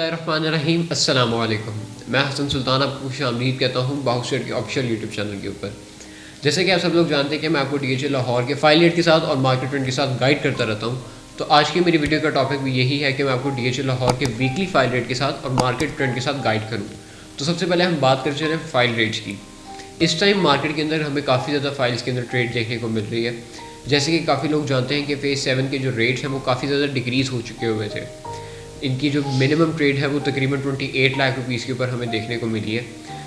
बिस्मिल्लाहिर्रहमानिर्रहीम अस्सलाम वालेकुम। मैं हसन सुल्तान आपको खुशामदीद कहता हूँ बाहुशेर के ऑफिशियल यूट्यूब चैनल के ऊपर। जैसे कि आप सब लोग जानते हैं कि मैं आपको डीएचए लाहौर के फाइल रेट के साथ और मार्केट ट्रेंड के साथ गाइड करता रहता हूँ। तो आज की मेरी वीडियो का टॉपिक भी यही है कि मैं आपको डीएचए लाहौर के वीकली फाइल रेट के साथ और मार्केट ट्रेंड के साथ गाइड करूँ। तो सबसे पहले हम बात कर चलें फाइल रेट्स की। इस टाइम मार्केट के अंदर हमें काफ़ी ज़्यादा फाइल्स के अंदर ट्रेड देखने को मिल रही है। जैसे कि काफ़ी लोग जानते हैं कि फेज़ 7 के जो रेट्स हैं वो काफ़ी ज़्यादा डिक्रीज़ हो चुके हुए थे। इनकी जो मिनिमम ट्रेड है वो तकरीबन 28 लाख रुपीस के ऊपर हमें देखने को मिली है।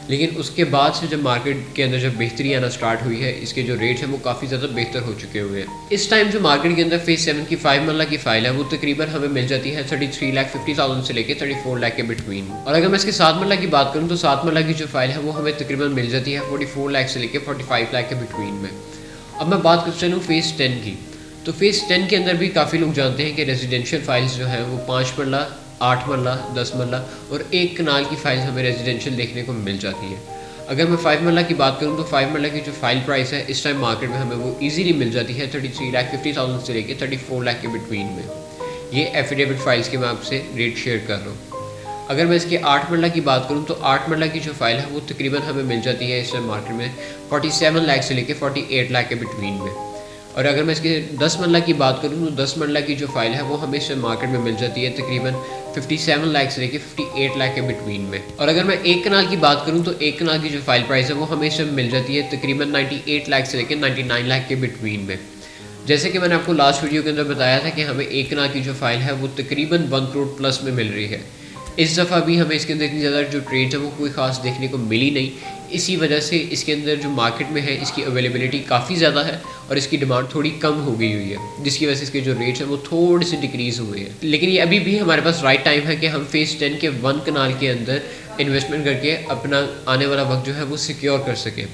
लेकिन उसके बाद से जब मार्केट के अंदर जब बेहतरी आना स्टार्ट हुई है, इसके जो रेट्स हैं वो काफ़ी ज़्यादा बेहतर हो चुके हुए हैं। इस टाइम जो मार्केट के अंदर फेज़ 7 की 5 मरला की फ़ाइल है वो तकरीबन हमें मिल जाती है 33,50,000 से लेकर 34 लाख के बिटवीन। और अगर मैं इसके 7 मरला की बात करूँ तो 7 मरला की जो फ़ाइल है वो हमें तकरीबन मिल जाती है 44 लाख से लेकर 45 लाख के बिटवीन में। अब मैं बात कर चलूँ फेज़ 10 की। तो फेज़ 10 के अंदर भी काफ़ी लोग जानते हैं कि रेजिडेंशियल फाइल्स जो हैं वो 5 मरला, 8 मरला, 10 मरला और 1 कनाल की फ़ाइल्स हमें रेजिडेंशियल देखने को मिल जाती है। अगर मैं 5 मरला की बात करूं तो 5 मरला की जो फ़ाइल प्राइस है इस टाइम मार्केट में हमें वो इजीली मिल जाती है 33,50,000 से लेकर 34 लाख के बिटवीन में। ये एफिडेविट फाइल्स के मैं आपसे रेट शेयर कर रहा हूँ। अगर मैं इसके 8 मरला की बात करूँ तो 8 मरला की जो फ़ाइल है वो तकरीबन हमें मिल जाती है इस टाइम मार्केट में 47 लाख से लेकर 48 लाख के बिटवीन में। और अगर मैं इसके 10 मरला की बात करूँ तो 10 मरला की जो फ़ाइल है वो हमें इस मार्केट में मिल जाती है तकरीबन 57 लाख से लेकर 58 लाख के बिटवीन में। और अगर मैं 1 कनाल की बात करूँ तो 1 कनाल की जो फ़ाइल प्राइस है वो हमें इसमें मिल जाती है तकरीबन 98 लाख से लेकर 99 लाख के बिटवीन में। जैसे कि मैंने आपको लास्ट वीडियो के अंदर बताया था कि हमें 1 कनाल की जो फ़ाइल है वो तकरीबन 1 करोड़ प्लस में मिल रही है। इस दफ़ा भी हमें इसके अंदर इतनी ज़्यादा जो ट्रेड्स है वो कोई ख़ास देखने को मिली नहीं। इसी वजह से इसके अंदर जो मार्केट में है इसकी अवेलेबिलिटी काफ़ी ज़्यादा है और इसकी डिमांड थोड़ी कम हो गई हुई है, जिसकी वजह से इसके जो रेट्स हैं वो थोड़े से डिक्रीज़ हुए हैं। लेकिन ये अभी भी हमारे पास राइट टाइम है कि हम फेज़ 10 के 1 कनाल के अंदर इन्वेस्टमेंट करके अपना आने वाला वक्त जो है वो सिक्योर कर सकें।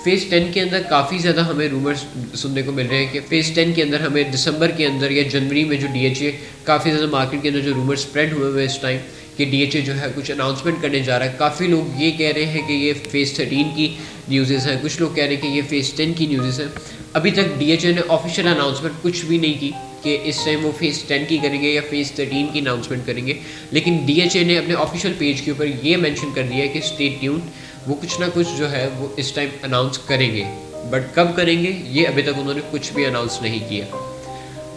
फेज़ 10 के अंदर काफ़ी ज़्यादा हमें रूमर्स सुनने को मिल रहे हैं कि फेज़ 10 के अंदर हमें दिसंबर के अंदर या जनवरी में जो डीएचए काफ़ी ज़्यादा मार्केट के अंदर जो रूमर्स स्प्रेड हुए हुए इस टाइम कि डीएचए जो है कुछ अनाउंसमेंट करने जा रहा है। काफ़ी लोग ये कह रहे हैं कि ये फेज़ 13 की न्यूज़ेस हैं, कुछ लोग कह रहे हैं कि ये फेज़ 10 की न्यूज़ेस हैं। अभी तक डीएचए ने ऑफिशियल अनाउंसमेंट कुछ भी नहीं की कि इस टाइम वो फेज़ 10 की करेंगे या फेज़ 13 की अनाउंसमेंट करेंगे। लेकिन डीएचए ने अपने ऑफिशियल पेज के ऊपर ये मेंशन कर दिया है कि स्टे ट्यून्ड, वो कुछ ना कुछ जो है वो इस टाइम अनाउंस करेंगे। बट कब करेंगे ये अभी तक उन्होंने कुछ भी अनाउंस नहीं किया।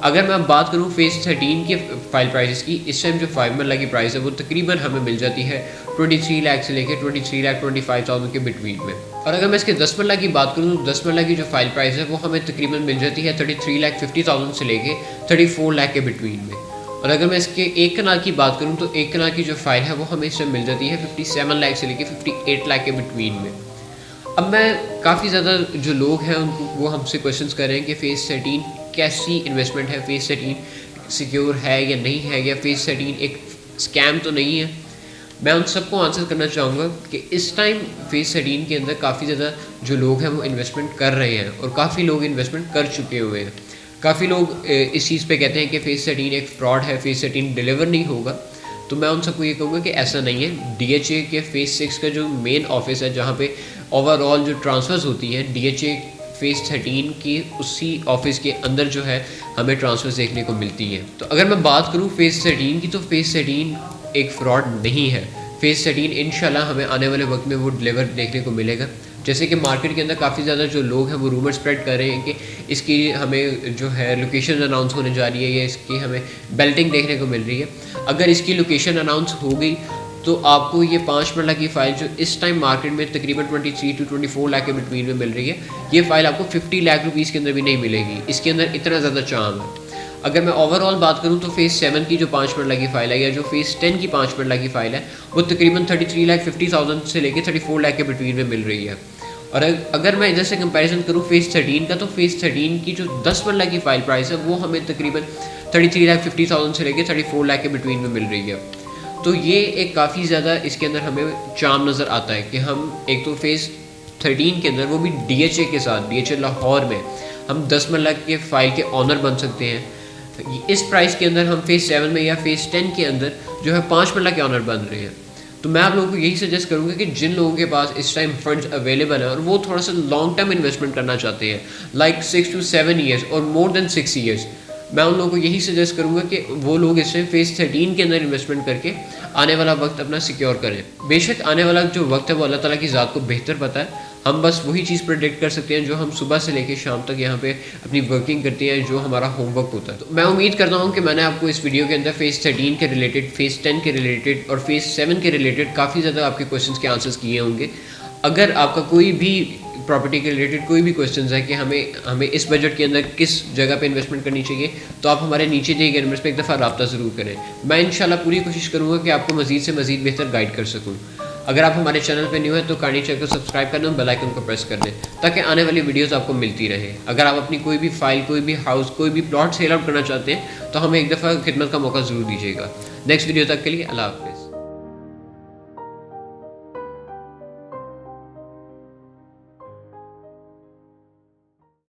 अगर मैं बात करूँ फेज़ 13 के फाइल प्राइसेस की, इस टाइम जो 5 मरला की प्राइस है वो तकरीबन हमें मिल जाती है 23 लाख से लेकर 23,25,000 के बिटवीन में। और अगर मैं इसके 10 मरला की बात करूँ तो 10 मरला की जो फाइल प्राइस है वो हमें तकरीबन मिल जाती है 33,50,000 से लेकर 34 लाख के बिटवीन में। और अगर मैं इसके 1 कनाल की बात करूँ तो 1 कनाल की जो फाइल है वो हमें इस टाइम मिल जाती है 57 लाख से लेकर 58 लाख के बिटवीन में। अब मैं काफ़ी ज़्यादा जो लोग हैं उनको वो हमसे क्वेश्चंस कर रहे हैं कि फेज़ 13 कैसी इन्वेस्टमेंट है, फेज़ 13 सिक्योर है या नहीं है, या फेज़ 13 एक स्कैम तो नहीं है। मैं उन सबको आंसर करना चाहूँगा कि इस टाइम फेज़ 13 के अंदर काफ़ी ज़्यादा जो लोग हैं वो इन्वेस्टमेंट कर रहे हैं और काफ़ी लोग इन्वेस्टमेंट कर चुके हुए हैं। काफ़ी लोग इस चीज़ पे कहते हैं कि फेज़ 13 एक फ्रॉड है, फेज़ 13 डिलीवर नहीं होगा। तो मैं उन सबको ये कहूँगा कि ऐसा नहीं है। डीएचए के फेज़ 6 का जो मेन ऑफिस है जहाँ पे ओवरऑल जो ट्रांसफ़र्स होती हैं, डीएचए फेज़ 13 की उसी ऑफिस के अंदर जो है हमें ट्रांसफ़र्स देखने को मिलती हैं। तो अगर मैं बात करूँ फेज़ 13 की तो फेज़ 13 एक फ्रॉड नहीं है। फेज़ 13 इंशाल्लाह हमें आने वाले वक्त में वो डिलीवर देखने को मिलेगा। जैसे कि मार्केट के अंदर काफ़ी ज़्यादा जो लोग हैं वो रूमर स्प्रेड कर रहे हैं कि इसकी हमें जो है लोकेशन अनाउंस होने जा रही है या इसकी हमें बेल्टिंग देखने को मिल रही है। अगर इसकी लोकेशन अनाउंस हो गई तो आपको ये 5 मरला की फ़ाइल जो इस टाइम मार्केट में तकरीबन 23 to 24 लाख के बिटवीन में मिल रही है, ये फ़ाइल आपको 50 लाख रुपीज़ के अंदर भी नहीं मिलेगी। इसके अंदर इतना ज़्यादा चार्म है। अगर मैं ओवरऑल बात करूँ तो फेज़ 7 की जो 5 मरला की फ़ाइल है या जो फेज़ 10 की 5 मरला की फ़ाइल है वो तकरीबन 33,50,000 से लेकर 34 लाख के बिटवीन में मिल रही है। और अगर मैं इधर से कंपैरिजन करूँ फेज़ 13 का तो फेज़ 13 की जो 10 मरला की फ़ाइल प्राइस है वो हमें तकरीबन 33,50,000 से लेकर 34 लाख के बिटवीन में मिल रही है। तो ये एक काफ़ी ज़्यादा इसके अंदर हमें चार्म नज़र आता है कि हम एक तो फेज़ 13 के अंदर वो भी डीएचए के साथ, डीएचए लाहौर में हम 10 मरला के फ़ाइल के ऑनर बन सकते हैं। इस प्राइस के अंदर हम फेज़ 7 में या फेज़ 10 के अंदर जो है 5 मरला के ऑनर बन रहे हैं। तो मैं आप लोगों को यही सजेस्ट करूँगा कि जिन लोगों के पास इस टाइम फंड्स अवेलेबल है और वो थोड़ा सा लॉन्ग टर्म इन्वेस्टमेंट करना चाहते हैं, लाइक 6 to 7 ईयर्स और मोर देन 6 ईयर्स, मैं उन लोगों को यही सजेस्ट करूँगा कि वो लोग इसमें फेज़ 13 के अंदर इन्वेस्टमेंट करके आने वाला वक्त अपना सिक्योर करें। बेशक आने वाला जो वक्त है वो अल्लाह ताला की ज़ात को बेहतर पता है, हम बस वही चीज़ प्रेडिक्ट कर सकते हैं जो हम सुबह से लेकर शाम तक यहाँ पे अपनी वर्किंग करते हैं, जो हमारा होमवर्क होता है। तो मैं उम्मीद करता हूँ कि मैंने आपको इस वीडियो के अंदर फेज़ 13 के रिलेटेड, फेज़ 10 के रिलेटेड और फेज़ 7 के रिलेटेड काफ़ी ज़्यादा आपके क्वेश्चंस के आंसर्स किए होंगे। अगर आपका कोई भी प्रॉपर्टी के रिलेटेड कोई भी क्वेश्चंस है कि हमें इस बजट के अंदर किस जगह पे इन्वेस्टमेंट करनी चाहिए, तो आप हमारे नीचे दिए गए नंबर पे एक दफ़ा रब्ता ज़रूर करें। मैं इंशाल्लाह पूरी कोशिश करूँगा कि आपको मज़ीद से मज़ीद बेहतर गाइड कर सकूँ। अगर आप हमारे चैनल पे न्यू है तो काइंडली चैनल को सब्सक्राइब करना और बेल आइकन को प्रेस कर दें ताकि आने वाली वीडियोस आपको मिलती रहे। अगर आप अपनी कोई भी फाइल, कोई भी हाउस, कोई भी प्लॉट सेल आउट करना चाहते हैं तो हमें एक दफ़ा खिदमत का मौका ज़रूर दीजिएगा। नेक्स्ट वीडियो तक के लिए अल्लाह हाफ़िज़।